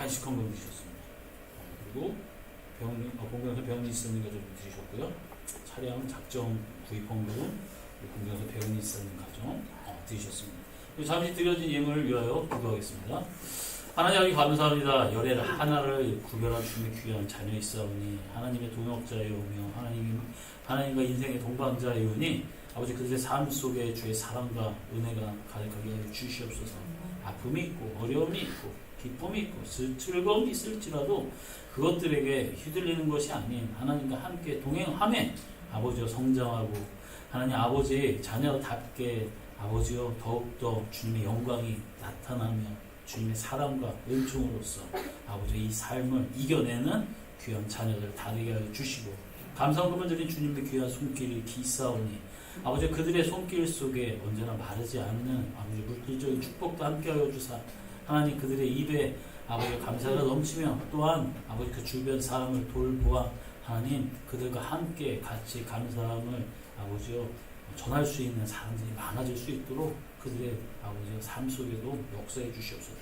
간식헌금 드셨습니다. 그리고 공경에서 배은이 있었는 가정 드리셨고요. 차량 작정 구입헌금 공경에서 배은이 있었는 가정 드리셨습니다. 잠시 드려진 예물을 위하여 기도하겠습니다. 하나님 아버지 감사합니다. 열의 하나를 구별한 주님의 귀한 자녀 있사오니 하나님의 동역자이오며 하나님과 인생의 동반자이오니 아버지 그들의 삶 속에 주의 사랑과 은혜가 가득하게 하여 주시옵소서. 아픔이 있고 어려움이 있고 기쁨이 있고 즐거움이 있을지라도 그것들에게 휘둘리는 것이 아닌 하나님과 함께 동행함에 아버지여 성장하고 하나님 아버지 자녀답게 아버지여 더욱더 주님의 영광이 나타나며 주님의 사랑과 은총으로서 아버지 이 삶을 이겨내는 귀한 자녀들 다 되게 하여 주시고 감사함을 드린 주님의 귀한 손길이 기사오니 아버지 그들의 손길 속에 언제나 마르지 않는 아버지 물질적인 축복도 함께하여 주사 하나님 그들의 입에 아버지 감사가 넘치며 또한 아버지 그 주변 사람을 돌보아 하나님 그들과 함께 같이 감사함을 아버지여 전할 수 있는 사람들이 많아질 수 있도록 그들의 아버지의 삶 속에도 역사해 주시옵소서.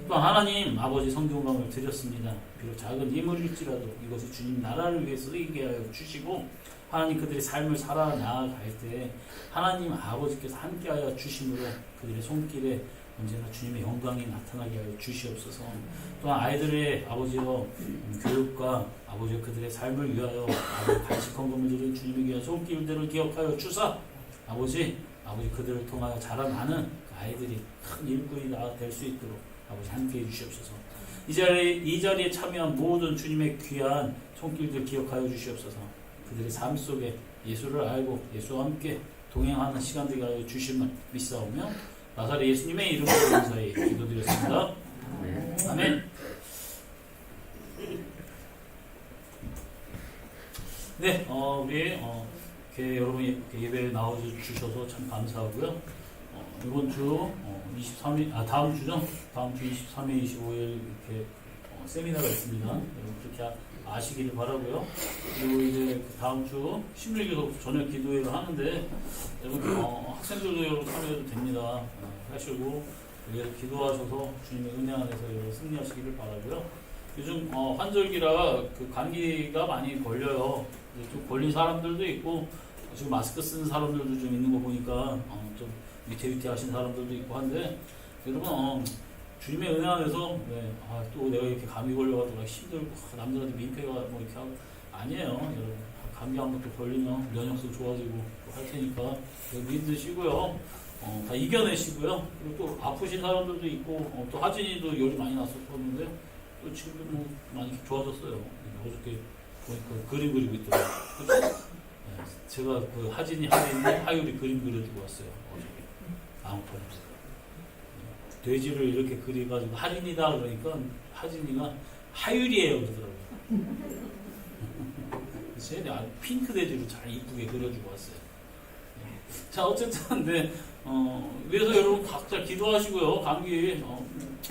또 하나님 아버지 성경감을 드렸습니다. 비록 작은 예물일지라도 이것이 주님 나라를 위해 쓰이게 하여 주시고 하나님 그들의 삶을 살아나갈 때 하나님 아버지께서 함께하여 주심으로 그들의 손길에 언제나 주님의 영광이 나타나게 하여 주시옵소서. 또한 아이들의 아버지여 교육과 아버지여 그들의 삶을 위하여 간식헌금을 드린 주님의 귀한 손길들을 기억하여 주사 아버지 그들을 통하여 자라나는 그 아이들이 큰 일꾼이 될 수 있도록 아버지 함께해 주시옵소서. 이 자리에 참여한 모든 주님의 귀한 손길들 기억하여 주시옵소서. 그들의 삶 속에 예수를 알고 예수와 함께 동행하는 시간 되게 하여 주심을 믿사오며 나사렛 예수님의 이름으로 감사히 기도드렸습니다. 아멘. 네, 우리 여러분 예배에 나와주셔서 참 감사하고요. 이번 주 23일, 다음 주죠? 다음 주 23일, 25일 이렇게 세미나가 있습니다. 여러분 그렇게 아시기를 바라고요. 그리고 이제 다음 주 16일부터 저녁 기도회를 하는데 여러분 학생들도 여러분 참여해도 됩니다. 하시고 위해서 기도하셔서 주님의 은혜 안에서 여러분 승리하시기를 바라고요. 요즘 환절기라 그 감기가 많이 걸려요. 좀 걸린 사람들도 있고 지금 마스크 쓰는 사람들도 좀 있는 거 보니까 좀 위태위태 하신 사람들도 있고 한데 여러분 주님의 은혜 안에서 또 내가 이렇게 감기 걸려가지고 힘들고 남들한테 민폐가 뭐 이렇게 하고 아니에요. 여러분 감기 한 번 또 걸리면 면역도 좋아지고 할 테니까 믿으시고요. 다 이겨내시고요. 그리고 또 아프신 사람들도 있고 또 하진이도 열이 많이 났었는데 또 지금 뭐 많이 좋아졌어요. 어저께 보니까 그림 그리고 있더라고요. 제가 그 하진이 하율이 그림 그려주고 왔어요. 어저께 아무튼 돼지를 이렇게 그려가지고 하진이다 그러니까 하진이가 하율이에요 그러더라고요. 그래서 핑크 돼지로 잘 이쁘게 그려주고 왔어요. 자 어쨌든 그래서 여러분 각자 기도하시고요. 감기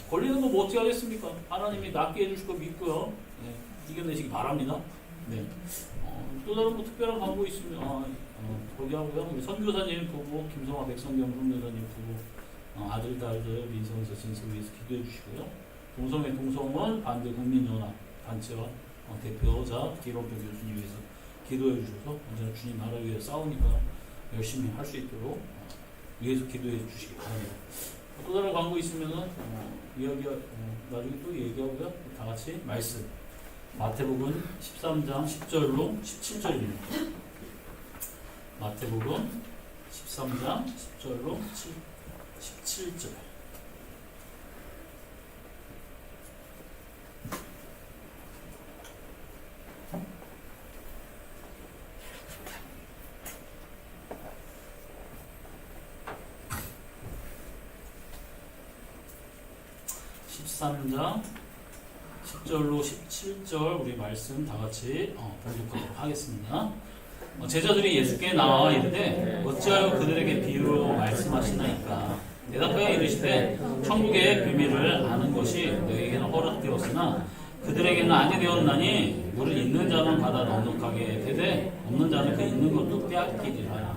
걸리는 거 뭐 어떻게 하겠습니까? 하나님이 낫게 해주실 거 믿고요. 이겨내시기 바랍니다. 네. 또 다른 뭐 특별한 광고 있으면 거기 하고요. 우리 선교사님 부부 김성화 백성경 선교사님 부부 아들 딸들 민성에서 진석을 위해서 기도해 주시고요. 동성애 동성원 반대 국민연합 단체와 대표자 기rom표 교수님 위해서 기도해 주셔서 언제나 주님 나라 위해 싸우니까 열심히 할 수 있도록 위해서 기도해 주시기 바랍니다. 또 다른 광고 있으면은 나중에 또 얘기하고요. 다 같이 말씀 마태복음 13장 10절로 17절입니다. 마태복음 13장 10절로 17절. (13장) 10절로 17절 우리 말씀 다 같이 봉독하도록 하겠습니다. 제자들이 예수께 나와 이르되 어찌하여 그들에게 비유로 말씀하시나이까. 대답하여 이르시되 천국의 비밀을 아는 것이 너희에게는 허락되었으나 그들에게는 아니 되었나니 물을 있는 자는 받아 넉넉하게 되되 없는 자는 그 있는 것도 빼앗기리라.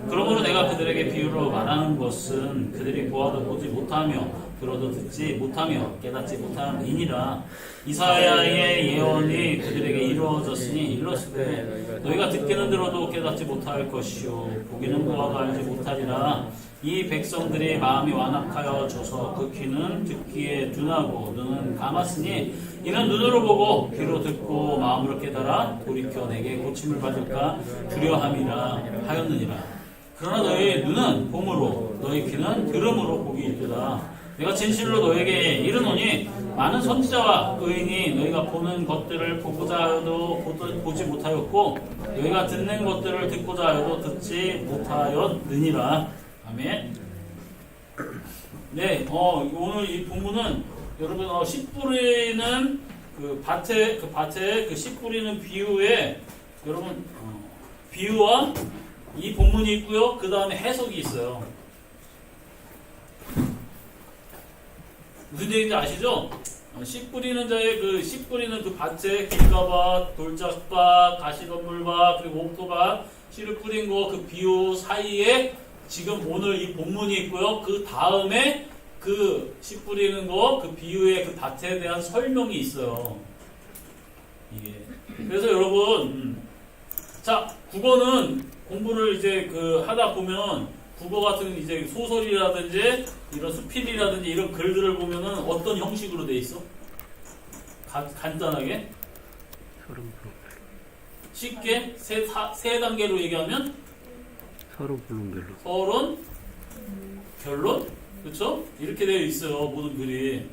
그러므로 내가 그들에게 비유로 말하는 것은 그들이 보아도 보지 못하며 들어도 듣지 못하며 깨닫지 못함이니라. 이사야의 예언이 그들에게 이루어졌으니 이르시되 너희가 듣기는 들어도 깨닫지 못할 것이요 보기는 보아도 알지 못하리라. 이 백성들이 마음이 완악하여져서 그 귀는 듣기에 둔하고 눈은 감았으니 이는 눈으로 보고 귀로 듣고 마음으로 깨달아 돌이켜 내게 고침을 받을까 두려함이라 하였느니라. 그러나 너희 눈은 봄으로 너희 귀는 들음으로 복이 있도다. 내가 진실로 너에게 이르노니 많은 선지자와 의인이 너희가 보는 것들을 보고자 하여도 보지 못하였고 너희가 듣는 것들을 듣고자 하여도 듣지 못하였느니라. 아멘. 네, 오늘 이 본문은 여러분 씨 뿌리는 그 밭에 그 씨 뿌리는 비유에 여러분 비유와 이 본문이 있고요. 그 다음에 해석이 있어요. 무슨 얘기인지 아시죠? 씨 뿌리는 자의 씨 뿌리는 그 밭에 길가밭, 돌짝밭, 가시덤불밭, 그리고 옥토밭, 씨를 뿌린 거 그 비유 사이에 지금 오늘 이 본문이 있고요. 그 다음에 그 씨 뿌리는 거 그 비유의 그 밭에 대한 설명이 있어요. 이게. 그래서 여러분, 자, 국어는 공부를 이제 하다 보면 국어 같은 이제 소설이라든지 이런 수필이라든지 이런 글들을 보면은 어떤 형식으로 돼 있어? 간단하게 쉽게 세 단계로 얘기하면 서론, 본론, 결론. 서론, 결론, 그렇죠? 이렇게 되어 있어요. 모든 글이,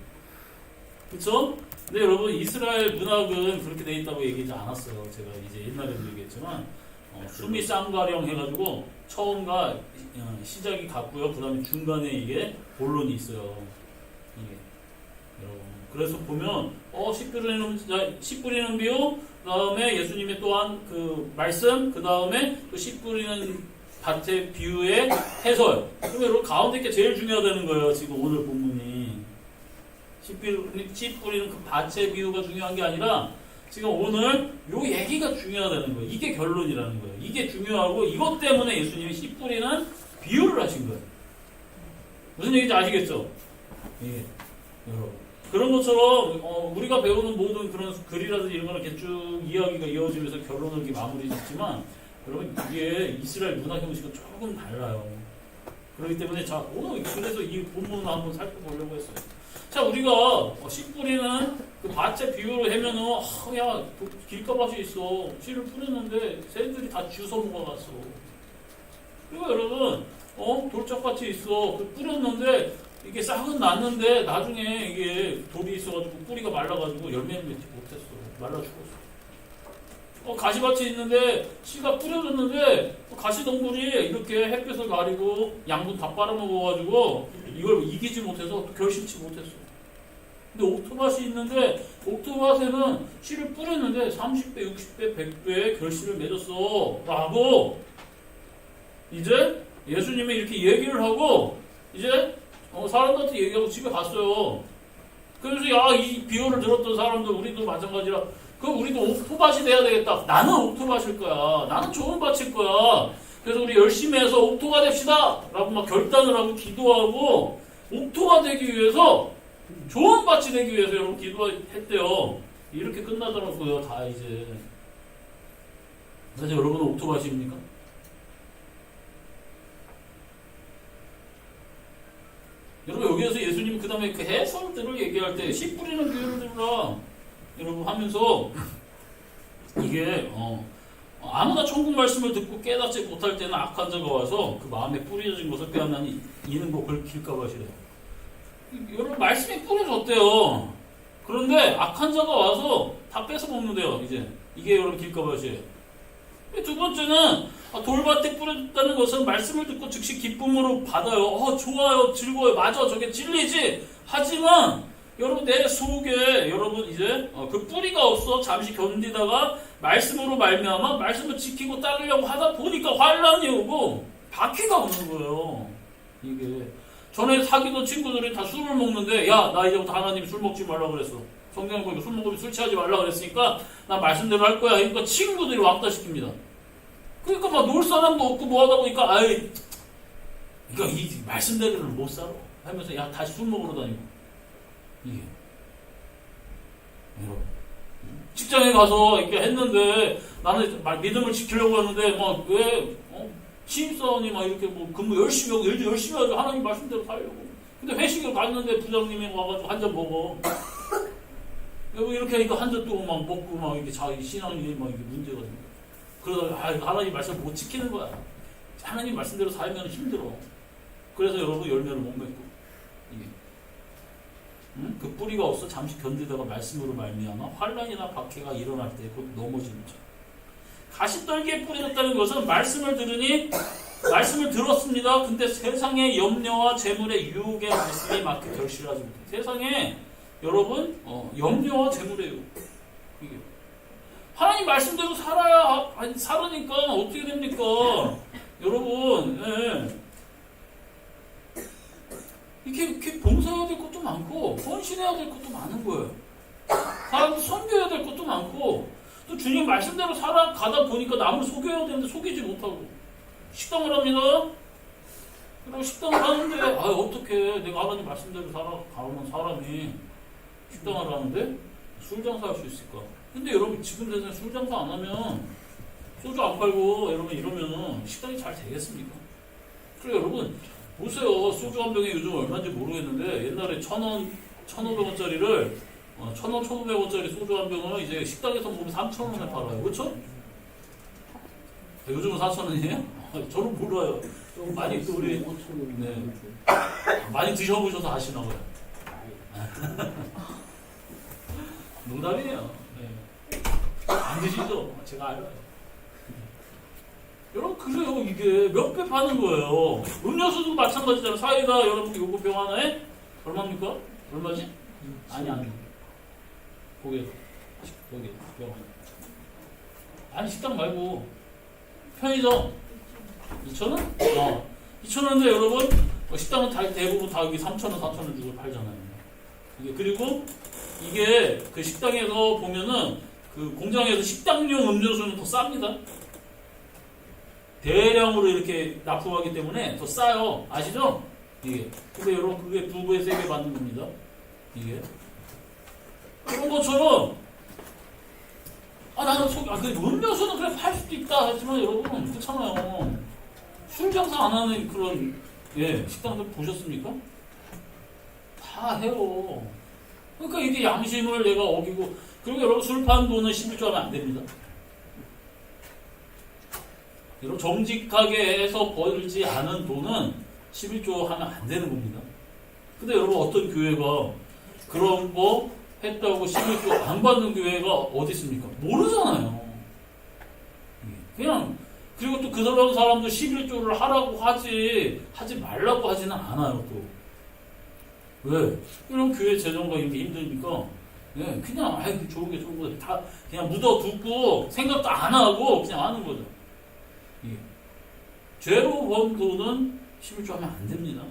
그렇죠? 근데 여러분 이스라엘 문학은 그렇게 되어 있다고 얘기하지 않았어요. 제가 이제 옛날에도 얘기했지만 수미 쌍가령 해가지고 처음과 시작이 같고요. 그 다음에 중간에 이게 본론이 있어요. 이게 여러분 그래서 보면 씨 뿌리는 비유, 그 다음에 예수님의 또한 그 말씀, 그 다음에 그 씨 뿌리는 밭의 비유의 해설. 그러면 여러분 가운데 게 제일 중요하다는 거예요. 지금 오늘 본문이 씨 뿌리는 그 밭의 비유가 중요한 게 아니라 지금 오늘 요 얘기가 중요하다는 거예요. 이게 결론이라는 거예요. 이게 중요하고 이것 때문에 예수님이 씨 뿌리는 비유를 하신 거예요. 무슨 얘기인지 아시겠죠? 예, 여러분. 그런 것처럼 우리가 배우는 모든 그런 글이라든지 이런 거는 이렇게 쭉 이야기가 이어지면서 결론을 이렇게 마무리 짓지만 여러분 이게 이스라엘 문학 형식은 조금 달라요. 그렇기 때문에 자 오늘 그래서 이 본문을 한번 살펴보려고 했어요. 자 우리가 씨 뿌리는 그 밭의 비유를 하면은 야 길가밭이 있어 씨를 뿌렸는데 새들이 다 주워 먹어갔어. 그리고 여러분 돌짝밭이 있어 뿌렸는데 이게 싹은 났는데 나중에 이게 돌이 있어가지고 뿌리가 말라가지고 열매를 맺지 못했어. 말라 죽었어. 가시밭이 있는데 씨가 뿌려졌는데 가시덩굴이 이렇게 햇볕을 가리고 양분 다 빨아먹어가지고 이걸 이기지 못해서 결실치 못했어. 근데 옥토밭이 있는데 옥토밭에는 씨를 뿌렸는데 30배, 60배, 100배의 결실을 맺었어 라고 이제 예수님이 이렇게 얘기를 하고 이제 사람들한테 얘기하고 집에 갔어요. 그래서 이 비유를 들었던 사람들 우리도 마찬가지라 우리도 옥토밭이 돼야 되겠다. 나는 옥토밭일 거야. 나는 좋은 밭일 거야. 그래서 우리 열심히 해서 옥토가 됩시다 라고 막 결단을 하고 기도하고 옥토가 되기 위해서 좋은 밭이 되기 위해서 여러분 기도했대요. 이렇게 끝나더라고요. 다 이제. 사실 여러분은 옥토밭입니까? 여러분 여기에서 예수님이 그 다음에 그 해설들을 얘기할 때 씨 뿌리는 비유를 들으라 여러분 하면서 이게 아무나 천국 말씀을 듣고 깨닫지 못할 때는 악한 자가 와서 그 마음에 뿌려진 것을 빼앗나니 이는 뭐 길가밭이래요. 여러분 말씀이 뿌려졌대요. 그런데 악한 자가 와서 다 뺏어 먹는데요. 이게 여러분 길가밭이에요. 두 번째는 돌밭에 뿌려졌다는 것은 말씀을 듣고 즉시 기쁨으로 받아요. 좋아요, 즐거워요, 맞아, 저게 진리지. 하지만 여러분 내 속에 여러분 이제 그 뿌리가 없어 잠시 견디다가 말씀으로 말미암아 말씀을 지키고 따르려고 하다 보니까 환란이 오고 바퀴가 오는 거예요. 이게 전에 사귀던 친구들이 다 술을 먹는데 나 이제부터 하나님이 술 먹지 말라고 그랬어. 성경에 보니까 술 먹으면 술 취하지 말라고 그랬으니까 나 말씀대로 할 거야. 그러니까 친구들이 왕따 시킵니다. 그러니까 막 놀 사람도 없고 뭐 하다 보니까 그러니까 이 말씀대로는 못 살아. 하면서 야 다시 술 먹으러 다니고 이게 여러분 직장에 가서 이렇게 했는데 나는 막 믿음을 지키려고 하는데 막 왜 신입사원이 막 이렇게 뭐 근무 열심히 하고 일도 열심히 하고 하나님 말씀대로 살려고 근데 회식을 갔는데 부장님이 와가지고 한 잔 먹어 여보 이렇게 하니까 한 잔 또 막 먹고 막 이렇게 자기 신앙이 막 이게 문제가 된 거야. 그러다가 하나님 말씀 못 지키는 거야. 하나님 말씀대로 살면 힘들어. 그래서 여러분 열매를 못 맺고 이게 그 뿌리가 없어 잠시 견디다가 말씀으로 말미암아 환란이나 박해가 일어날 때 곧 넘어지는 자. 가시떨기에 뿌려졌다는 것은 말씀을 들으니 말씀을 들었습니다. 근데 세상의 염려와 재물의 유혹에 말씀이 맞게 결실하지 못해. 세상에 여러분 염려와 재물의 유혹 이게 하나님 말씀대로 살으니까 어떻게 됩니까? 여러분 이렇게 봉사해야 될 것도 많고 헌신해야 될 것도 많은 거예요. 사람들 섬겨야 될 것도 많고 또 주님 말씀대로 살아가다 보니까 남을 속여야 되는데 속이지 못하고 식당을 합니다. 그리고 식당을 하는데 어떻게 내가 하나님 말씀대로 살아가는 사람이 식당을 하는데 술 장사할 수 있을까? 근데 여러분 지금 세상에 술 장사 안 하면 소주 안 팔고 여러분 이러면 식당이 잘 되겠습니까? 그래 여러분 보세요. 소주 한 병에 요즘 얼마인지 모르겠는데 옛날에 1,000원, 1,500원짜리를 1,000원, 1,500원짜리 소주 한 병을 이제 식당에서 보면 3,000원에 팔아요. 그렇죠? 요즘은 4,000원이에요? 저는 몰라요. 많이 또 우리 많이 드셔보셔서 아시나 봐요. 농담이에요. 안 드시죠? 제가 알아요. 여러분 그래요. 이게 몇 배 파는 거예요. 음료수도 마찬가지잖아요. 사이다 여러분 요거 병 하나에 얼마입니까? 얼마지? 아니 거기 병 아니 식당 말고 편의점 2,000원? 2,000원인데 여러분 식당은 대부분 다 여기 3,000원, 4,000원 주고 팔잖아요. 그리고 이게 그 식당에서 보면은 그 공장에서 식당용 음료수는 더 쌉니다. 대량으로 이렇게 납품하기 때문에 더 싸요. 아시죠? 이게. 근데 여러분 그게 2배, 3배 받는 겁니다. 이게. 그런 것처럼 나는 음료수는 그래 팔 수도 있다 하지만 여러분 그렇잖아요. 술 장사 안 하는 그런 식당들 보셨습니까? 다 해요. 그러니까 이게 양심을 내가 어기고 그리고 여러분 술 파는 돈은 11조 하면 안 됩니다. 여러분 정직하게 해서 벌지 않은 돈은 11조 하면 안 되는 겁니다. 근데 여러분 어떤 교회가 그런 거 했다고 11조 안 받는 교회가 어디 있습니까? 모르잖아요. 그냥 그리고 또 그 사람도 11조를 하라고 하지 말라고 하지는 않아요. 또 왜? 이런 교회 재정과 이렇게 힘드니까 그냥 좋은 거 다 그냥 묻어두고 생각도 안 하고 그냥 하는 거죠. 죄로 번 돈은 11조 하면 안 됩니다.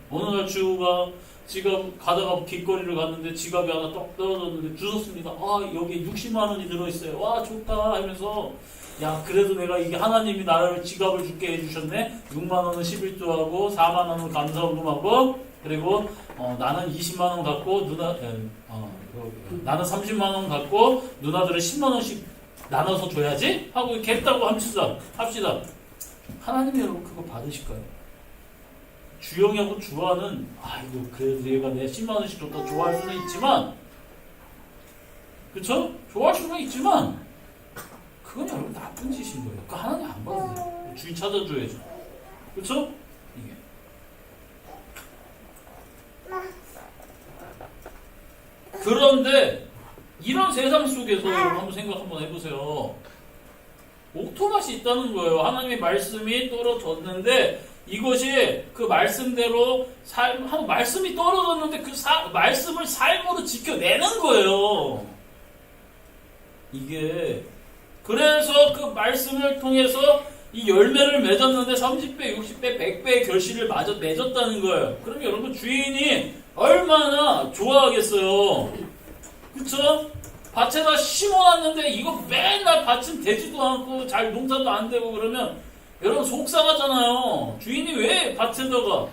어느 날 주가 지갑 가다가 길거리를 갔는데 지갑이 하나 떡 떨어졌는데 주웠습니다. 여기 60만 원이 들어있어요. 와 좋다 하면서 야 그래도 내가 이게 하나님이 나를 지갑을 주게 해주셨네. 6만 원은 11조하고 4만 원은 감사원금하고 그리고 나는 20만 원 갖고 나는 30만 원 갖고 누나들은 10만 원씩 나눠서 줘야지 하고 이렇게 했다고 합시다. 하나님이 여러분 그거 받으실까요? 주영이하고 주아는 그래도 얘가 내 10만 원씩 줬다 좋아할 수는 있지만 그쵸? 좋아할 수는 있지만 그건 여러분 나쁜 짓인 거예요. 그 하나님 안 받으세요. 주인 찾아줘야죠. 그쵸? 이게 그런데 이런 세상 속에서 여러분 한번 생각 한번 해보세요. 옥토맛이 있다는 거예요. 하나님의 말씀이 떨어졌는데 이것이 그 말씀대로 말씀이 떨어졌는데 그 말씀을 삶으로 지켜내는 거예요. 이게 그래서 그 말씀을 통해서 이 열매를 맺었는데 30배, 60배, 100배의 결실을 맺었다는 거예요. 그럼 여러분 주인이 얼마나 좋아하겠어요. 그쵸? 밭에다 심어놨는데 이거 맨날 밭은 되지도 않고 잘 농사도 안 되고 그러면 여러분 속상하잖아요. 주인이 왜 밭에다가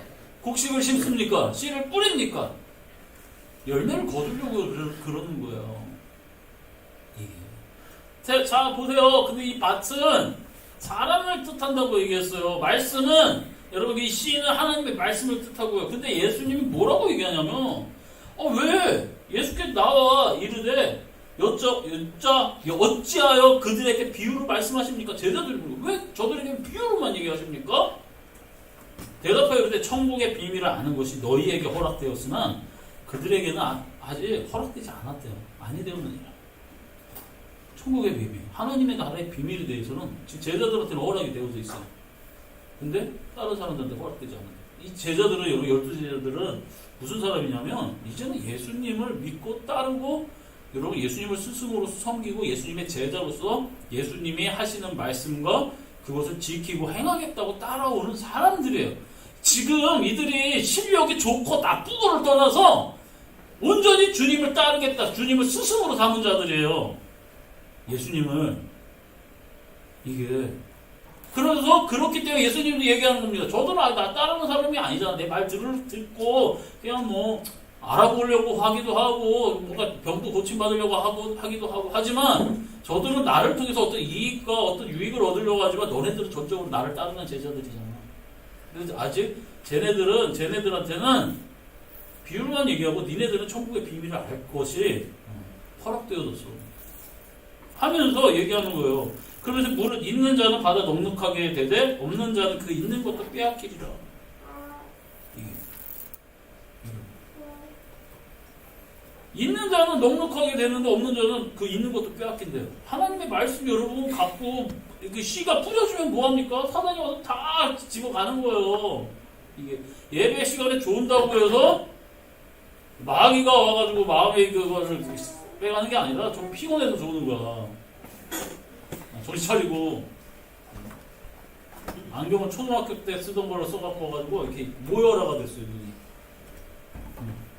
곡식을 심습니까? 씨를 뿌립니까? 열매를 거두려고 그러는 거예요. 자, 보세요. 근데 이 밭은 사람을 뜻한다고 얘기했어요. 말씀은, 여러분, 이 씨는 하나님의 말씀을 뜻하고요. 근데 예수님이 뭐라고 얘기하냐면, 왜 예수께서 나와 이르되, 어찌하여 그들에게 비유로 말씀하십니까? 제자들이 왜 저들에게 비유로만 얘기하십니까? 대답하여 이르되 천국의 비밀을 아는 것이 너희에게 허락되었으나 그들에게는 아직 허락되지 않았대요. 아니 되었느니라. 천국의 비밀, 하나님의 나라의 비밀에 대해서는 지금 제자들한테는 허락이 되어져 있어요. 근데 다른 사람들한테 허락되지 않는다. 이 제자들은, 여러분 12제자들은 무슨 사람이냐면 이제는 예수님을 믿고 따르고, 여러분 예수님을 스승으로서 섬기고 예수님의 제자로서 예수님이 하시는 말씀과 그것을 지키고 행하겠다고 따라오는 사람들이에요. 지금 이들이 실력이 좋고 나쁘고를 떠나서 온전히 주님을 따르겠다, 주님을 스승으로 삼은 자들이에요. 예수님을. 이게 그래서 그렇기 때문에 예수님도 얘기하는 겁니다. 저도 나 따르는 사람이 아니잖아. 내 말 듣고 그냥 뭐 알아보려고 하기도 하고 뭔가 병도 고침받으려고 하기도 하고 하지만 저들은 나를 통해서 어떤 이익과 어떤 유익을 얻으려고 하지만 너네들은 전적으로 나를 따르는 제자들이잖아. 그래서 아직 쟤네들한테는 비유로만 얘기하고 니네들은 천국의 비밀을 알 것이 허락되어졌어 하면서 얘기하는 거예요. 그러면서 물을 있는 자는 받아 넉넉하게 되되 없는 자는 그 있는 것도 빼앗기리라. 있는 자는 넉넉하게 되는데 없는 자는 그 있는 것도 빼앗긴대요. 하나님의 말씀 여러분 갖고 그 씨가 뿌려주면 뭐합니까? 사단이 와서 다 집어가는 거예요. 이게 예배 시간에 좋은다고 해서 마귀가 와가지고 마음의 그거를 빼가는 게 아니라 좀 피곤해서 좋은 거야. 정신 차리고. 안경은 초등학교 때 쓰던 걸로 써갖고 와가지고 이렇게 모여라가 됐어요.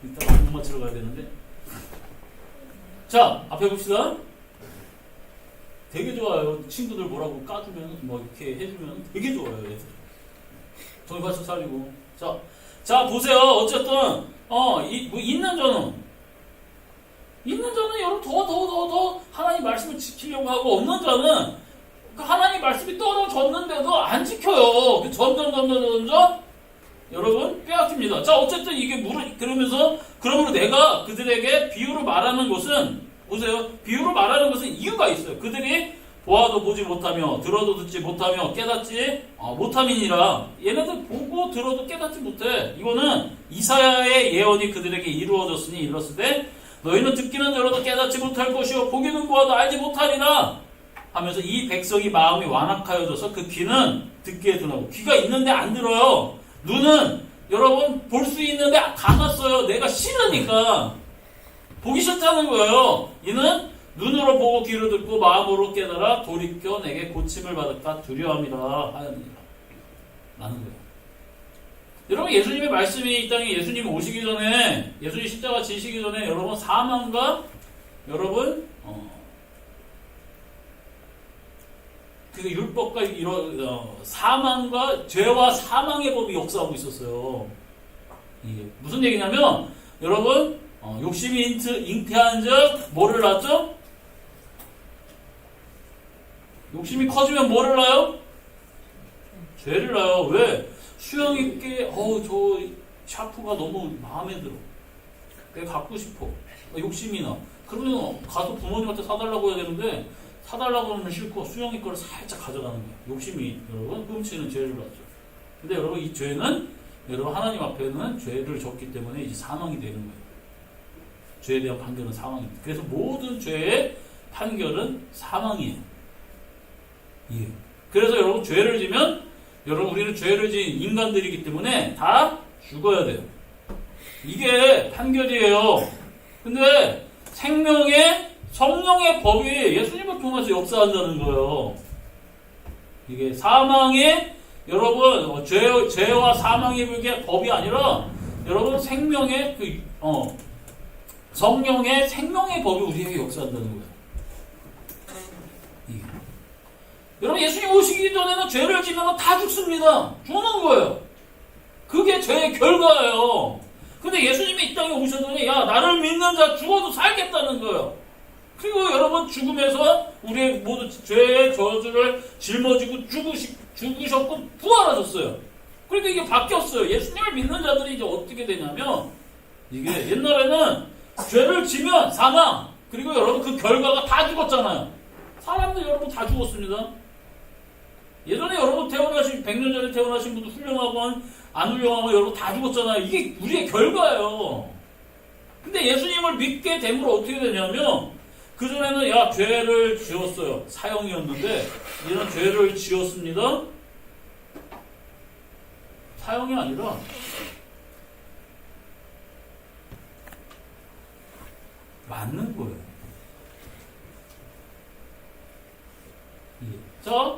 이따가 안경 맞추러 가야 되는데. 자, 앞에 봅시다. 되게 좋아요. 친구들 뭐라고 까주면, 뭐 이렇게 해주면 되게 좋아요. 애들. 정신 바짝 차리고. 자, 보세요. 어쨌든, 있는 자는 여러분 더 하나님 말씀을 지키려고 하고, 없는 자는 그 하나님 말씀이 떨어졌는데도 안 지켜요. 점점 여러분 빼앗깁니다. 자, 어쨌든 이게 그러므로 내가 그들에게 비유로 말하는 것은, 보세요. 비유로 말하는 것은 이유가 있어요. 그들이 보아도 보지 못하며 들어도 듣지 못하며 깨닫지 못함이니라. 얘네들 보고 들어도 깨닫지 못해. 이거는 이사야의 예언이 그들에게 이루어졌으니 이르렀으되 너희는 듣기는 들어도 깨닫지 못할 것이요 보기는 보아도 알지 못하리라 하면서 이 백성이 마음이 완악하여져서 그 귀는 듣기에 둔하고, 귀가 있는데 안 들어요. 눈은 여러분 볼 수 있는데 감았어요. 내가 싫으니까. 보기 싫다는 거예요. 이는 눈으로 보고 귀로 듣고 마음으로 깨달아 돌이켜 내게 고침을 받을까 두려워함이라 하였느니라. 라는 거예요. 여러분 예수님의 말씀이 이 땅에 예수님 오시기 전에, 예수님 십자가 지시기 전에 여러분 사망과 여러분 그 율법과 사망과 죄와 사망의 법이 역사하고 있었어요. 이게 무슨 얘기냐면 여러분 욕심이 잉태한 적 뭐를 낳죠? 욕심이 커지면 뭐를 낳아요? 죄를 낳아요. 왜? 수영 있게 저 샤프가 너무 마음에 들어. 내가 갖고 싶어. 욕심이 나. 그러면 가서 부모님한테 사달라고 해야 되는데 사달라고 하면 싫고 수영이 거를 살짝 가져가는 거예요. 욕심이 여러분 훔치는 죄를 낳죠. 근데 여러분 이 죄는 여러분 하나님 앞에는 죄를 졌기 때문에 이제 사망이 되는 거예요. 죄에 대한 판결은 사망입니다. 그래서 모든 죄의 판결은 사망이에요. 예. 그래서 여러분 죄를 지면 여러분 우리는 죄를 지은 인간들이기 때문에 다 죽어야 돼요. 이게 판결이에요. 근데 생명의 성령의 법이 예수님을 통해서 역사한다는 거예요. 이게 사망의 여러분 죄와 사망의 법이 아니라 여러분 생명의 성령의 생명의 법이 우리에게 역사한다는 거예요. 이게. 여러분 예수님 오시기 전에는 죄를 지면 다 죽습니다. 죽는 거예요. 그게 죄의 결과예요. 근데 예수님이 이 땅에 오셨더니 야 나를 믿는 자 죽어도 살겠다는 거예요. 그리고 여러분 죽음에서 우리의 모두 죄의 저주를 짊어지고 죽으셨고 부활하셨어요. 그러니까 이게 바뀌었어요. 예수님을 믿는 자들이 이제 어떻게 되냐면 이게 옛날에는 죄를 지면 사망 그리고 여러분 그 결과가 다 죽었잖아요. 사람들 여러분 다 죽었습니다. 예전에 여러분 태어나신 100년 전에 태어나신 분도 훌륭하고 안 훌륭하고 여러분 다 죽었잖아요. 이게 우리의 결과예요. 근데 예수님을 믿게 되므로 어떻게 되냐면 그전에는 야 죄를 지었어요. 사형이었는데 이제는 죄를 지었습니다. 사형이 아니라 맞는 거예요. 자,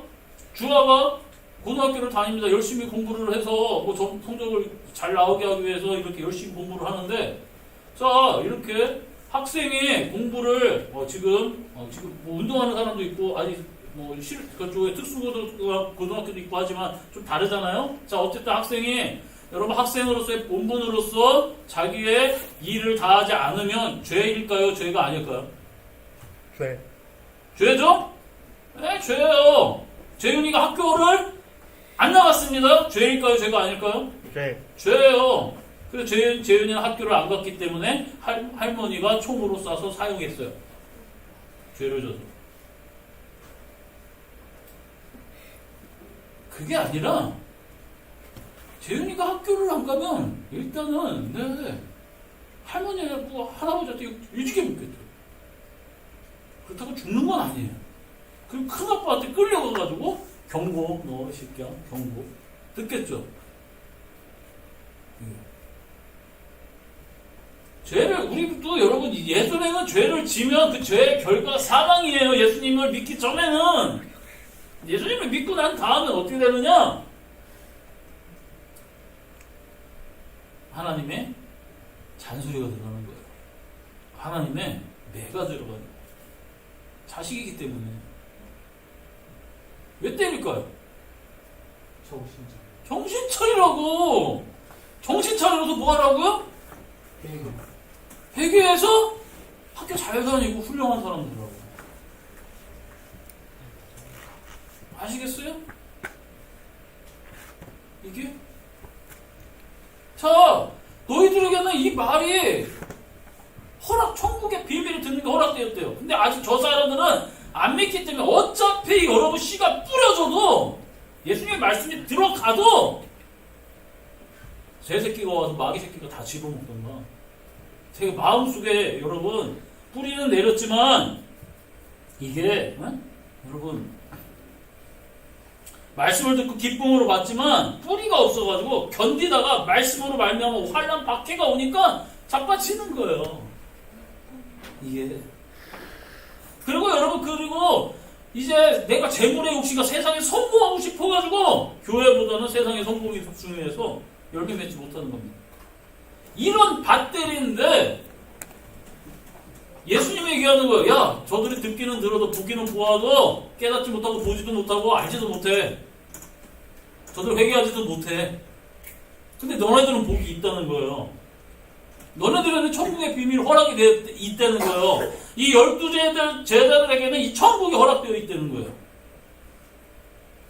주아가 고등학교를 다닙니다. 열심히 공부를 해서 뭐 성적을 잘 나오게 하기 위해서 이렇게 열심히 공부를 하는데, 자 이렇게 학생이 공부를 지금 뭐 운동하는 사람도 있고 아니 뭐 그쪽에 특수고등학교도 있고 하지만 좀 다르잖아요. 자 어쨌든 학생이 여러분 학생으로서의 본분으로서 자기의 일을 다하지 않으면 죄일까요? 죄가 아닐까요? 죄. 죄죠? 네, 죄예요. 재윤이가 학교를 안 나갔습니다. 죄일까요? 죄가 아닐까요? 죄. 죄예요. 그래서 재윤이는 학교를 안 갔기 때문에 할머니가 총으로 쏴서 사용했어요. 죄를 져서. 그게 아니라 재윤이가 학교를 안 가면 일단은 네, 할머니하고 할아버지한테 일찍이 묻겠죠. 그렇다고 죽는 건 아니에요. 그럼 큰아빠한테 끌려가가지고 경고, 너 새끼야, 경고 듣겠죠. 죄를 우리도 여러분 예전에는 죄를 지면 그 죄의 결과가 사망이에요. 예수님을 믿기 전에는. 예수님을 믿고 난 다음에 어떻게 되느냐? 하나님의 잔소리가 들어가는 거예요. 하나님의 매가 들어가는 거예요. 자식이기 때문에. 왜 때릴까요? 정신 차리라고. 정신 차리라서 뭐 하라고요? 회개해서 학교 잘 다니고 훌륭한 사람들하고. 아시겠어요? 이게? 자, 너희들에게는 이 말이 천국의 비밀을 듣는 게 허락되었대요. 근데 아직 저 사람들은 안 믿기 때문에 어차피 여러분 씨가 뿌려져도 예수님의 말씀이 들어가도 새 새끼가 와서 마귀 새끼가 다 집어먹던가. 제 마음속에 여러분 뿌리는 내렸지만 이게 여러분 말씀을 듣고 기쁨으로 받지만 뿌리가 없어가지고 견디다가 말씀으로 말미암아 환난 박해가 오니까 자빠지는 거예요. 이게 그리고 여러분 그리고 이제 내가 재물의 욕심과 세상에 성공하고 싶어가지고 교회보다는 세상에 성공이 중요해서 열매 맺지 못하는 겁니다. 이런 밭들인데 예수님이 얘기하는 거예요. 야, 저들이 듣기는 들어도 보기는 보아도 깨닫지 못하고 보지도 못하고 알지도 못해. 저들 회개하지도 못해. 근데 너네들은 복이 있다는 거예요. 너네들에는 천국의 비밀 허락이 있다는 거예요. 이 12 제자들에게는 이 천국이 허락되어 있다는 거예요.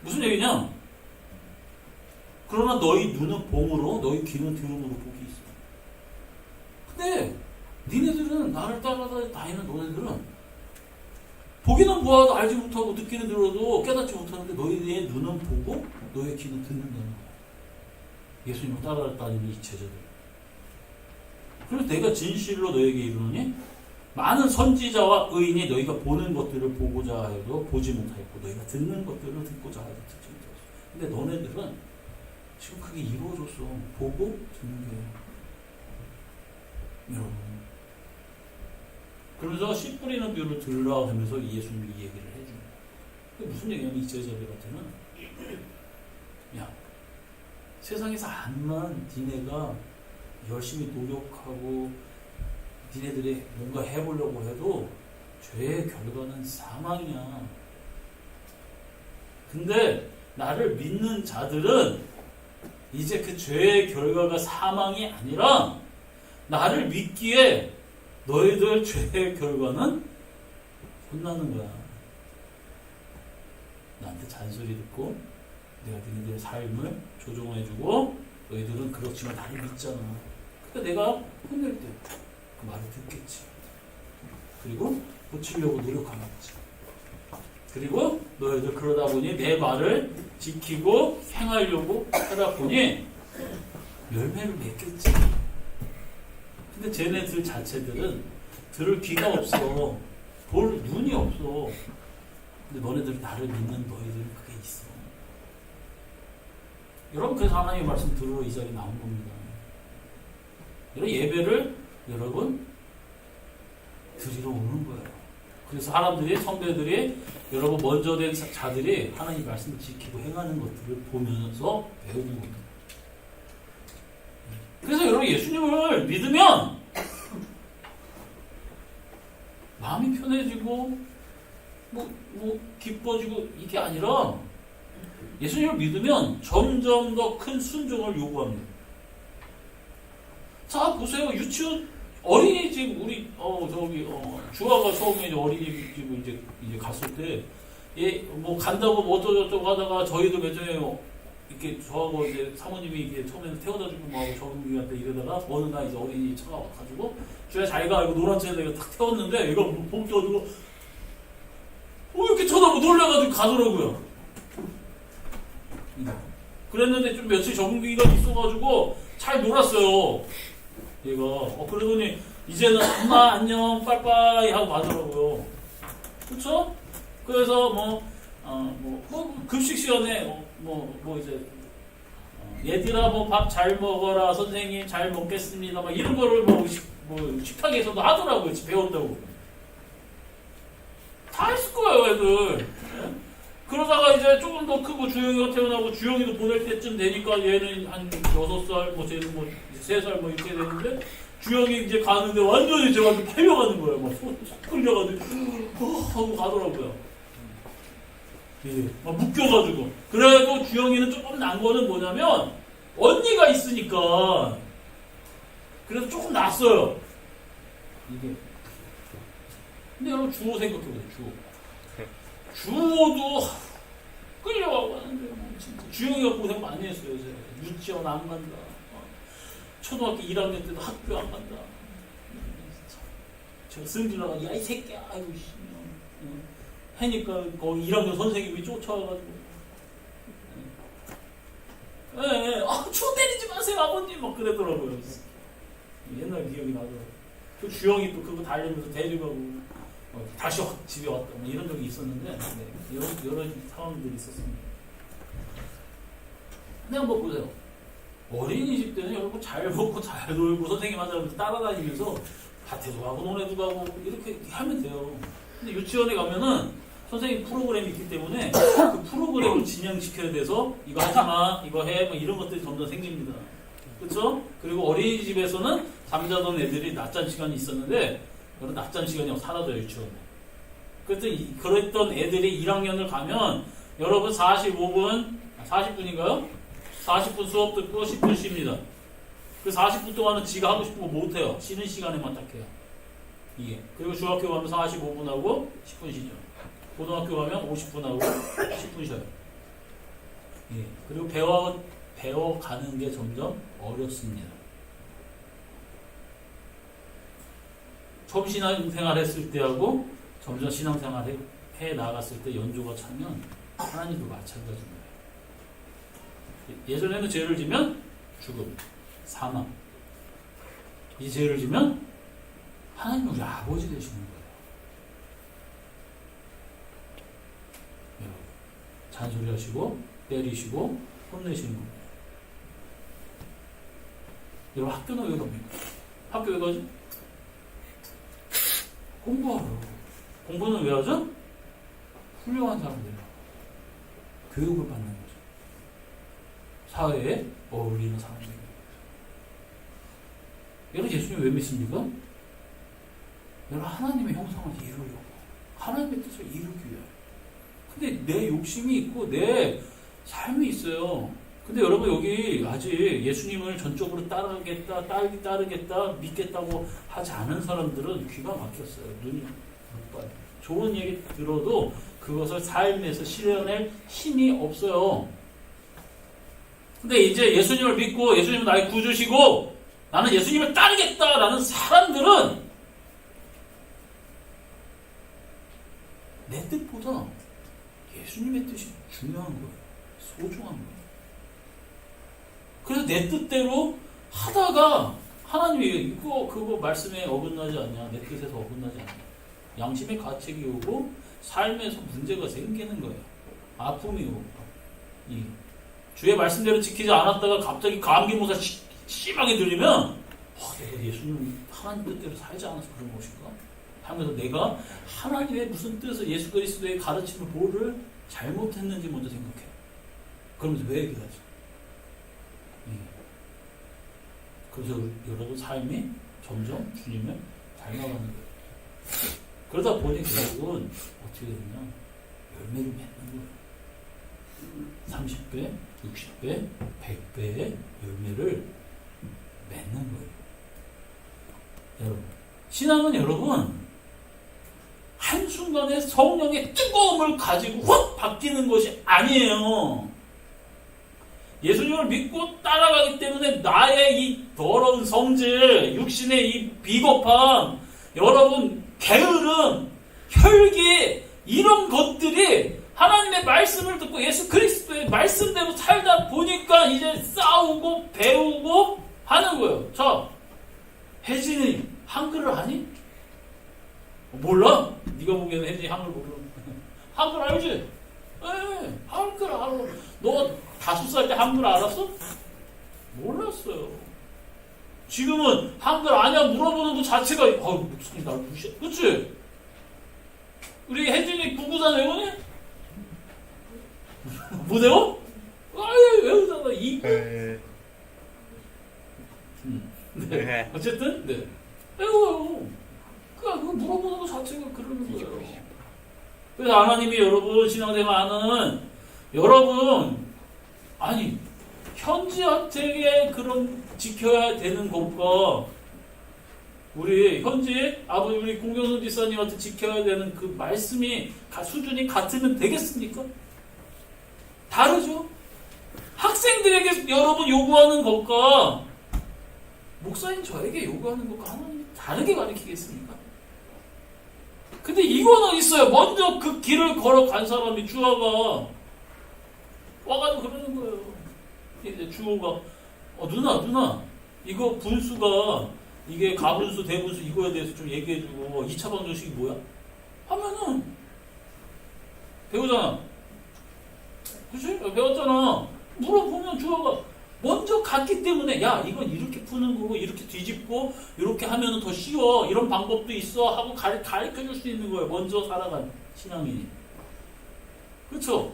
무슨 얘기냐? 그러나 너희 눈은 봉으로 너희 귀는 들음으로 복이 있어. 근데 니네들은 나를 따라다니는 너네들은 보기는 보아도 알지 못하고 듣기는 들어도 깨닫지 못하는데 너희의 눈은 보고 너희의 귀는 듣는다는 거야. 예수님을 따라다니는 이 제자들. 그래서 내가 진실로 너에게 이르노니 많은 선지자와 의인이 너희가 보는 것들을 보고자 해도 보지 못하였고 너희가 듣는 것들을 듣고자 해도 듣지 못하였어. 근데 너네들은 지금 그게 이루어졌어. 보고 듣는 게. 여러분. 그러면서 씨 뿌리는 뷰를 들으라 하면서 예수님이 이 얘기를 해줍니다. 그게 무슨 얘기냐면 이 제자들한테는 야, 세상에서 암만 니네가 열심히 노력하고 니네들이 뭔가 해보려고 해도 죄의 결과는 사망이야. 근데 나를 믿는 자들은 이제 그 죄의 결과가 사망이 아니라 나를 믿기에 너희들 죄의 결과는 혼나는 거야. 나한테 잔소리 듣고 내가 너희들의 삶을 조종해주고 너희들은 그렇지만 나를 믿잖아. 그러니까 내가 혼낼 때 그 말을 듣겠지. 그리고 고치려고 노력하겠지. 그리고 너희들 그러다 보니 내 말을 지키고 행하려고 하다 보니 열매를 맺겠지. 근데 쟤네들 자체들은 들을 귀가 없어. 볼 눈이 없어. 근데 너네들은 나를 믿는 너희들은 그게 있어. 여러분 그래서 하나님의 말씀 들으러 이 자리에 나온 겁니다. 이런 예배를 여러분 드리러 오는 거예요. 그래서 사람들이 선배들이 여러분 먼저 된 자들이 하나님 말씀을 지키고 행하는 것들을 보면서 배우는 겁니다. 그래서 여러분 예수님을 믿으면 마음이 편해지고 뭐 기뻐지고 이게 아니라 예수님을 믿으면 점점 더 큰 순종을 요구합니다. 자 보세요. 유치원 어린이집 우리 주아가 처음에 이제 어린이집을 이제 갔을 때 뭐 간다고 뭐 어쩌고저쩌고 하다가 저희도 매정에 이렇게 저하고 이제 사모님이 이게 처음에는 태워다주고 뭐하고 적응기한테 이러다가 어느 날 이제 어린이 차가 와가지고 주야 자기가 이거 노란 차에 내가 탁 태웠는데 얘가 멈춰가지고 이렇게 쳐다보고 놀라가지고 가더라고요. 그랬는데 좀 며칠 적응기가 있어가지고 잘 놀았어요. 얘가 그러더니 이제는 엄마 안녕 빠이빠이 하고 가더라고요. 그쵸? 그래서 급식 시간에 이제 얘들아 뭐 밥 잘 먹어라 선생님 잘 먹겠습니다 막 이런 거를 식탁에서도 하더라고요. 배웠다고 다 했을 거예요 애들. 그러다가 이제 조금 더 크고 주영이가 태어나고 주영이도 보낼 때쯤 되니까 얘는 한 6살 쟤는 3살 이렇게 되는데 주영이 이제 가는데 완전히 저한테 팔려가는 거예요. 막 속 끌려가지고 하고 가더라고요. 막 묶여가지고. 그래도 주영이는 조금 난 거는 뭐냐면 언니가 있으니까 그래서 조금 낫어요. 이게. 근데 여러분 주호 생각해보세요. 주호도 끌려가고 하는데 진짜 주영이가 고생 많이 했어요. 제가. 유치원 안 간다. 초등학교 1학년 때도 학교 안 간다. 제가 승질나가 야 이 새끼야 아이고 씨. 하니까 거기 1학년 선생님이 쫓아와가지고 초 때리지 마세요 아버님 막 그러더라고요. 옛날 기억이 나더라고요. 그 주영이 또 그거 달리면서 데리고가고 다시 집에 왔다 이런 적이 있었는데 여러 상황들이 있었습니다. 근데 한번 보세요. 어린이집 때는 여러분 잘 먹고 잘 놀고 선생님한테 따라다니면서 밭에도 가고 논에도 가고 이렇게 하면 돼요. 근데 유치원에 가면은 선생님 프로그램이 있기 때문에 그 프로그램을 진행시켜야 돼서 이거 하지마 이거 해 뭐 이런 것들이 점점 생깁니다. 그렇죠? 그리고 어린이집에서는 잠자던 애들이 낮잠 시간이 있었는데 여러분 낮잠 시간이 사라져요 유치원에. 그래서 그랬던 애들이 1학년을 가면 여러분 40분인가요? 40분 수업 듣고 10분 쉽니다. 그 40분 동안은 지가 하고 싶은 거 못해요. 쉬는 시간에만 딱 해요. 이게. 그리고 중학교 가면 45분 하고 10분 쉬죠. 고등학교 가면 50분 하고 10분 쉬어요. 예. 그리고 배워가는 게 점점 어렵습니다. 처음 신앙생활 했을 때하고 점점 신앙생활 해 나갔을 때 연조가 차면 하나님도 마찬가지입니다. 예전에는 죄를 지면 죽음, 사망. 이 죄를 지면 하나님 우리 아버지 되시는 거예요. 잔소리하시고 때리시고 혼내시는 겁니다. 여러분 학교는 왜 갑니까? 학교 왜 가지? 공부하러. 공부는 왜 하죠? 훌륭한 사람들이라 교육을 받는 거죠. 사회에 어울리는 사람들입니다. 여러분 예수님 왜 믿습니까? 여러분 하나님의 형상을 이루려고 하나님의 뜻을 이루기 위하여. 근데 내 욕심이 있고 내 삶이 있어요. 근데 여러분 여기 아직 예수님을 전적으로 따르겠다, 믿겠다고 하지 않은 사람들은 귀가 막혔어요. 눈이 못 봐요. 좋은 얘기 들어도 그것을 삶에서 실현할 힘이 없어요. 근데 이제 예수님을 믿고 예수님은 나의 구주시고 나는 예수님을 따르겠다라는 사람들은 내 뜻보다 예수님의 뜻이 중요한 거예요. 소중한 거예요. 그래서 내 뜻대로 하다가 하나님이 그거 말씀에 어긋나지 않냐, 내 뜻에서 어긋나지 않냐, 양심의 가책이 오고 삶에서 문제가 생기는 거예요. 아픔이 오고 주의 말씀대로 지키지 않았다가 갑자기 감기모사 심하게 들리면 내가 예수님 하나님 뜻대로 살지 않아서 그런 것인가 하면서 내가 하나님의 무슨 뜻을 예수 그리스도의 가르침을 뭐를 잘못했는지 먼저 생각해요. 그러면서 왜 얘기하죠? 그래서 여러분 삶이 점점 주님을 닮아가는 거예요. 그러다 보니 결국은 어떻게 되느냐, 열매를 맺는 거예요. 30배, 60배, 100배의 열매를 맺는 거예요. 여러분, 신앙은 여러분 한순간에 성령의 뜨거움을 가지고 확 바뀌는 것이 아니에요. 예수님을 믿고 따라가기 때문에 나의 이 더러운 성질, 육신의 이 비겁함, 여러분 게으름, 혈기, 이런 것들이 하나님의 말씀을 듣고 예수 그리스도의 말씀대로 살다 보니까 이제 싸우고 배우고 하는 거예요. 자, 혜진이 한글을 아니? 몰라? 네가 보기에는 혜진이 한글 모르는 한글 알지? 네, 한글 알아. 너 5살 때 한글 알았어? 몰랐어요. 지금은 한글 아냐 물어보는 것 자체가 목소리 날 무시해. 그치? 우리 혜진이 구구단 외우니? 못 외워? 아예 외우잖아. 네. 어쨌든 네. 외워요. 그거 물어보는 것 자체가 그러는 거예요. 그래서 하나님이 여러분 신앙생활하는 여러분 현지한테의 그런 지켜야 되는 것과 우리 현지 아버지 우리 공경순 지사님한테 지켜야 되는 그 말씀이 수준이 같으면 되겠습니까? 다르죠? 학생들에게 여러분 요구하는 것과 목사님 저에게 요구하는 것과 하나님이 다르게 가르치겠습니까? 근데 이거는 있어요. 먼저 그 길을 걸어간 사람이 주아가 와가지고 그러는 거예요. 이제 주호가 누나 이거 분수가 이게 가분수 대분수 이거에 대해서 좀 얘기해주고 2차 방정식이 뭐야? 하면은 배우잖아. 그치? 배웠잖아. 물어보면 주아가 먼저 갔기 때문에 야 이건 이렇게 푸는 거고 이렇게 뒤집고 이렇게 하면 더 쉬워 이런 방법도 있어 하고 가르쳐줄 수 있는 거예요. 먼저 살아간 신앙인이. 그렇죠?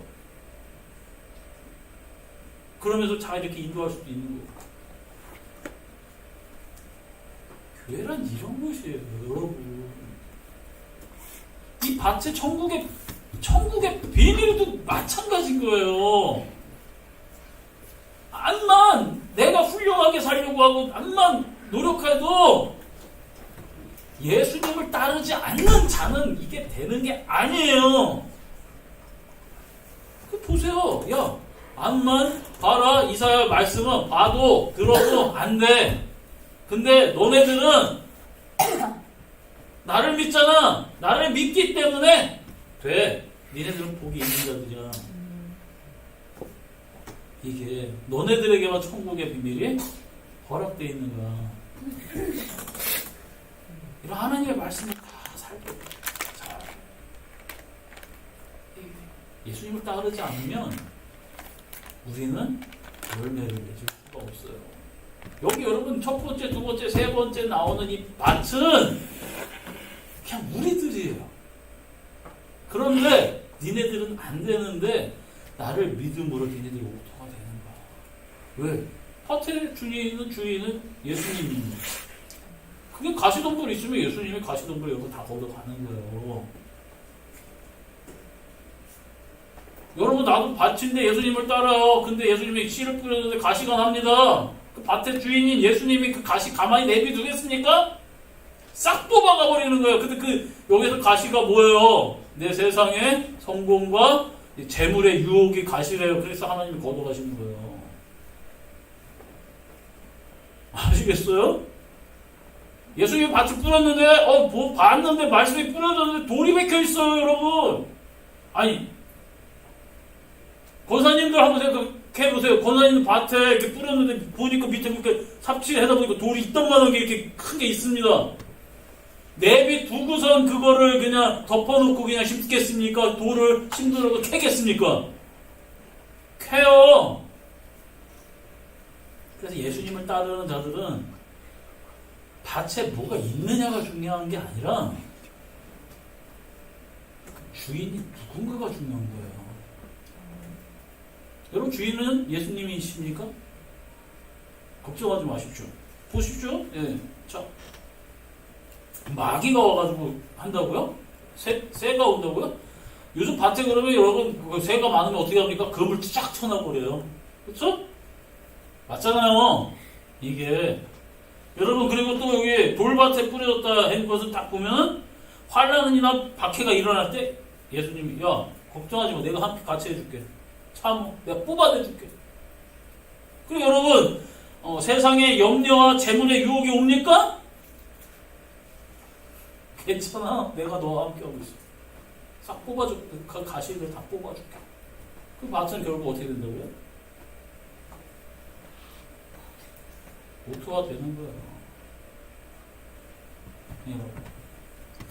그러면서 잘 이렇게 인도할 수도 있는 거고. 교회란 이런 것이에요. 여러분 이 밭에 천국의 비밀도 마찬가지인 거예요. 암만 내가 훌륭하게 살려고 하고 암만 노력해도 예수님을 따르지 않는 자는 이게 되는 게 아니에요. 그 보세요. 야 암만 봐라. 이사야 말씀은 봐도 들어도 안 돼. 근데 너네들은 나를 믿잖아. 나를 믿기 때문에 돼. 니네들은 복이 있는 자들이야. 이게 너네들에게만 천국의 비밀이 허락되어 있는 거야. 이런 하나님의 말씀을 다 살펴보고 잘 예수님을 따르지 않으면 우리는 열매를 맺을 수가 없어요. 여기 여러분 첫 번째, 두 번째, 세 번째 나오는 이 밭은 그냥 우리들이에요. 그런데 니네들은 안 되는데 나를 믿음으로 니네들이 옥토가 되는 거야. 왜? 밭의 주인은 예수님입니다. 그게 가시덤불 있으면 예수님이 가시덤불 여기 다 걷어가는 거예요. 여러분 나도 밭인데 예수님을 따라요. 근데 예수님이 씨를 뿌렸는데 가시가 납니다. 그 밭의 주인인 예수님이 그 가시 가만히 내비두겠습니까? 싹 뽑아가 버리는 거예요. 근데 여기서 가시가 뭐예요? 내 세상의 성공과 재물의 유혹이 가시래요. 그래서 하나님이 걷어가시는 거예요. 아시겠어요? 예수님이 밭을 뿌렸는데 봤는데 말씀이 뿌려졌는데 돌이 박혀 있어요, 여러분. 아니, 권사님들 한번 생각해보세요. 권사님 밭에 이렇게 뿌렸는데 보니까 밑에 이렇게 삽질하다 보니까 돌이 이딴만한 게 이렇게 큰 게 있습니다. 내비 두고선 그거를 그냥 덮어놓고 그냥 심겠습니까? 돌을 심들어도 캐겠습니까? 캐요. 그래서 예수님을 따르는 자들은 밭에 뭐가 있느냐가 중요한 게 아니라 주인이 누군가가 중요한 거예요. 여러분 주인은 예수님이십니까? 걱정하지 마십시오. 보십시오. 예. 자, 마귀가 와가지고 한다고요? 새가 온다고요? 요즘 밭에 그러면 여러분 새가 많으면 어떻게 합니까? 금을 쫙 쳐놔버려요. 그렇죠? 맞잖아요. 이게 여러분 그리고 또 여기 돌밭에 뿌려졌다 한 것을 딱 보면 환난이나 박해가 일어날 때 예수님이 야 걱정하지 마. 내가 함께 같이 해줄게. 참 내가 뽑아내줄게. 그리고 여러분 세상에 염려와 재물의 유혹이 옵니까? 괜찮아. 내가 너와 함께하고 있어. 싹 뽑아줄게. 그 가시를 다 뽑아줄게. 그 밭은 결국 어떻게 된다고요? 오토가 되는 거예요. 여러분.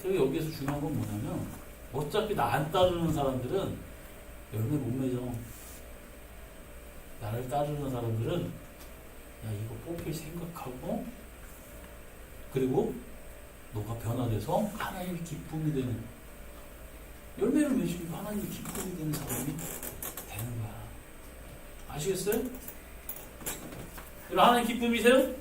그리고 여기서 중요한 건 뭐냐면 어차피 나 안 따르는 사람들은 열매 못 맺어. 나를 따르는 사람들은 야 이거 뽑힐 생각하고 그리고 너가 변화돼서 하나님의 기쁨이 되는 열매를 맺으니까 하나님의 기쁨이 되는 사람이 되는 거야. 아시겠어요? 여러분 하나님 기쁨이세요?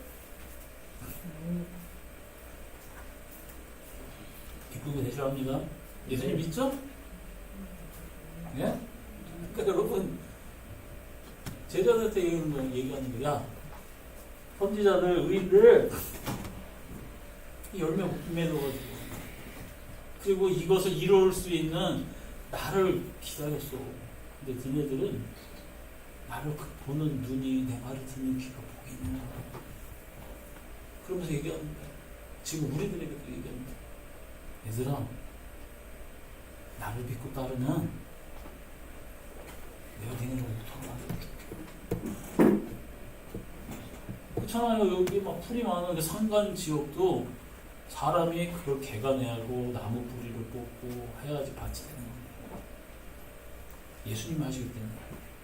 기쁨이 되셔야 합니다. 예수님 믿죠? 예? 그러니까 여러분 제자들한테 얘기하는 거야. 선지자들, 의인들 열매 못 맺어가지고 그리고 이것을 이룰 수 있는 나를 기다렸어. 근데 너네들은 나를 보는 눈이 내 말을 듣는 귀가 복이 있는 거야. 그러면서 얘기합니다. 지금 우리들에게도 얘기합니다. 얘들아 나를 믿고 따르면 내가 니네를 못하게 만들어줄게. 그렇잖아요. 여기 막 풀이 많은 그 산간 지역도 사람이 그걸 개간해하고 나무 뿌리를 뽑고 해야지 밭이 되는 겁니다. 예수님이 하시기 때문에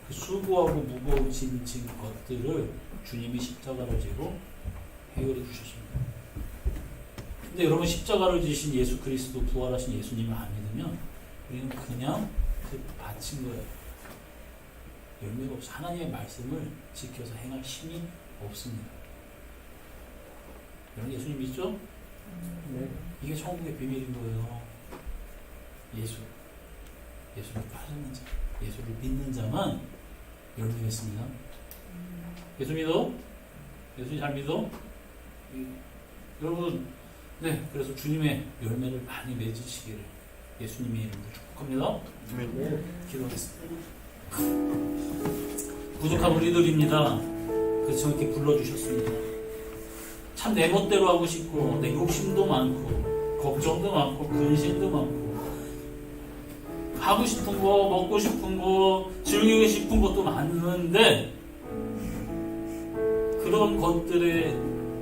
그 수고하고 무거워진 것들을 주님이 십자가를 지고 해결해 주셨습니다. 근데 여러분 십자가를 지신 예수 그리스도 부활하신 예수님을 안 믿으면 우리는 그냥 그 밭인 거예요. 열매가 없어. 하나님의 말씀을 지켜서 행할 힘이 없습니다. 여러분 예수님 믿죠? 네. 이게 천국의 비밀인 거예요. 예수를 따르는 자, 예수를 믿는 자만 열매가 있습니다. 예수 믿어? 예수님 잘 믿어? 여러분, 네, 그래서 주님의 열매를 많이 맺으시기를 예수님의 이름으로 축복합니다. 네. 기도하겠습니다. 부족한 우리들입니다. 그래서 이렇게 불러주셨습니다. 참 내 멋대로 하고 싶고 내 욕심도 많고 걱정도 많고 근심도 많고 하고 싶은 거 먹고 싶은 거 즐기고 싶은 것도 많은데 그런 것들의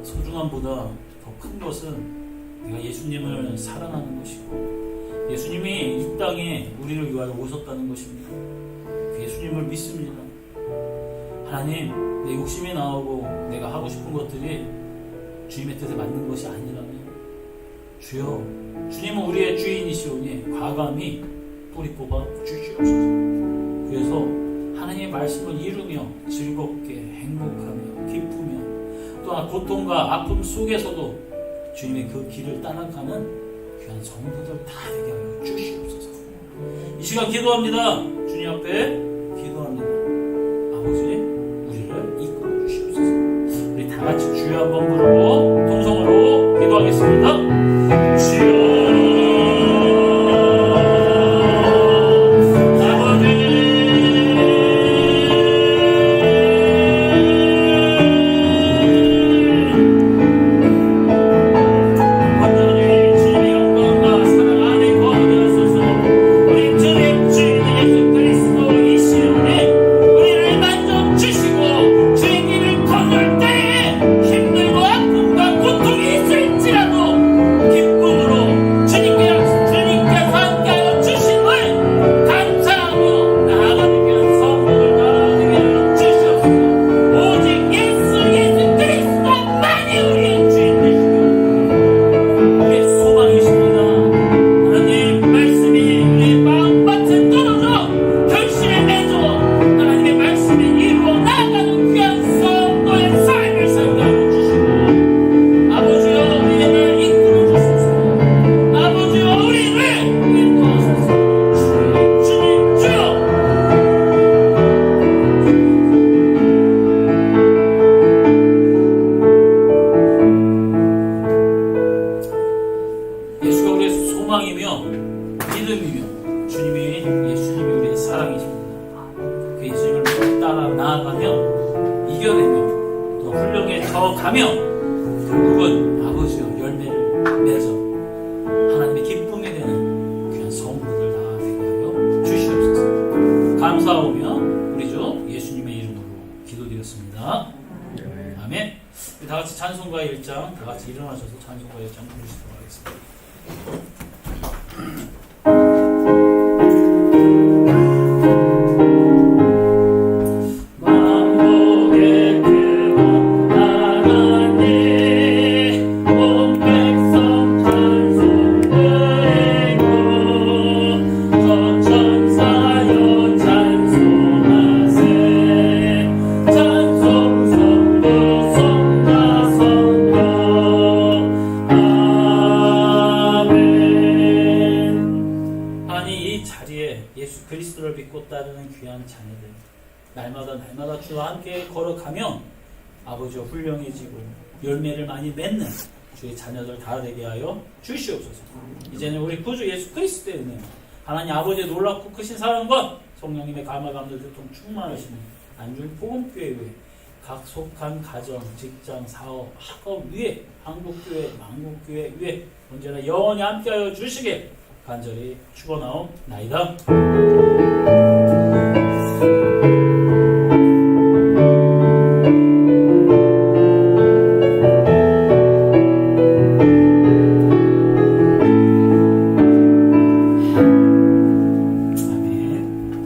소중함보다 더 큰 것은 내가 예수님을 사랑하는 것이고 예수님이 이 땅에 우리를 위하여 오셨다는 것입니다. 그 예수님을 믿습니다. 하나님 내 욕심이 나오고 내가 하고 싶은 것들이 주님의 뜻에 맞는 것이 아니라면 주여 주님은 우리의 주인이시오니 과감히 뿌리 뽑아 주시옵소서. 그래서 하나님의 말씀을 이루며 즐겁게 행복하며 기쁘며 또한 고통과 아픔 속에서도 주님의 그 길을 따라가는 귀한 성도들 다 되게 하여 주시옵소서. 이 시간 기도합니다. 주님 앞에 기도합니다. 아버지, 우리를 이끌어 주시옵소서. 우리 다 같이 주여 한번 부르고 통성으로 기도하겠습니다. 주여. 결국은 아버지와 열매를 맺어 하나님의 기쁨에 되는 귀한 성물을 다 되게 하여 주시옵소서. 감사하오며 우리 주 예수님의 이름으로 기도드렸습니다. 아멘. 다 같이 찬송가의 1장 다 같이 일어나셔서 찬송가의 1장 부르시도록 하겠습니다. 날마다 주와 함께 걸어가면 아버지와 훌륭해지고 열매를 많이 맺는 주의 자녀들 다 되게 하여 주시옵소서. 이제는 우리 구주 예수 그리스도의 은혜, 하나님 아버지의 놀랍고 크신 사랑과 성령님의 감화 감동 교통 충만하시는 안중 복음교회 위에 각 속한 가정, 직장, 사업, 학업 위에 한국교회, 만국교회 위에 언제나 영원히 함께하여 주시길 간절히 축원하옵나이다.